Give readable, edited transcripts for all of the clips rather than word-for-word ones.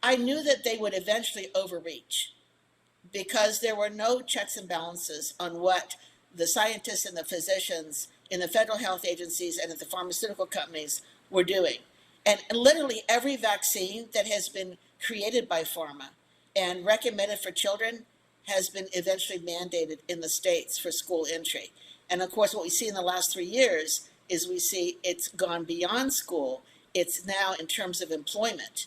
I knew that they would eventually overreach because there were no checks and balances on what the scientists and the physicians in the federal health agencies and at the pharmaceutical companies were doing. And literally every vaccine that has been created by pharma and recommended for children has been eventually mandated in the states for school entry. And of course, what we see in the last 3 years is we see it's gone beyond school. It's now in terms of employment.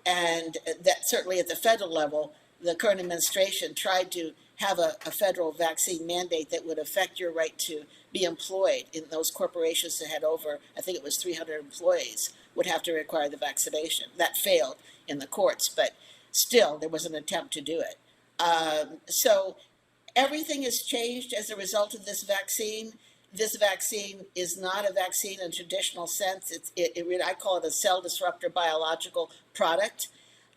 And that certainly at the federal level, the current administration tried to have a federal vaccine mandate that would affect your right to be employed in those corporations that had over, I think it was 300 employees, would have to require the vaccination. That failed in the courts, but still there was an attempt to do it. So everything has changed as a result of this vaccine. This vaccine is not a vaccine in traditional sense. I call it a cell disruptor biological product.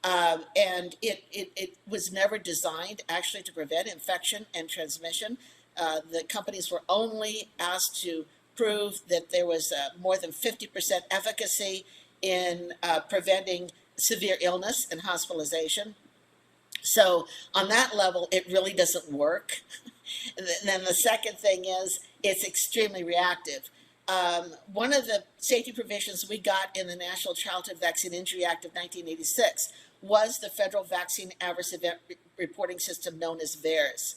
And it was never designed actually to prevent infection and transmission. The companies were only asked to prove that there was more than 50% efficacy in preventing severe illness and hospitalization. So on that level, it really doesn't work. And then the second thing is it's extremely reactive. One of the safety provisions we got in the National Childhood Vaccine Injury Act of 1986 was the Federal Vaccine Adverse Event Reporting System known as VAERS.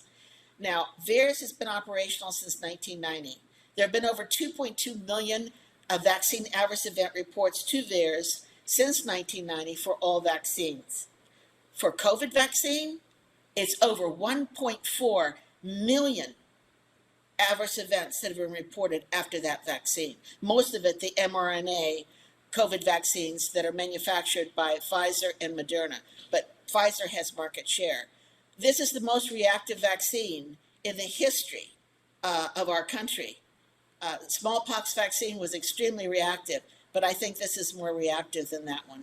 Now, VAERS has been operational since 1990. There have been over 2.2 million vaccine adverse event reports to VAERS since 1990 for all vaccines. For COVID vaccine, it's over 1.4 million adverse events that have been reported after that vaccine. Most of it, the mRNA COVID vaccines that are manufactured by Pfizer and Moderna, but Pfizer has market share. This is the most reactive vaccine in the history of our country. Smallpox vaccine was extremely reactive, but I think this is more reactive than that one.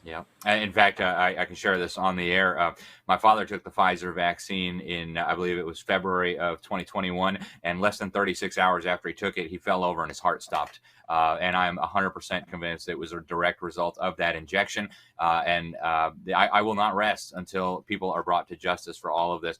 Yeah. In fact, I can share this on the air. My father took the Pfizer vaccine in, I believe it was February of 2021, and less than 36 hours after he took it, he fell over and his heart stopped. And I'm 100% convinced it was a direct result of that injection. And I will not rest until people are brought to justice for all of this.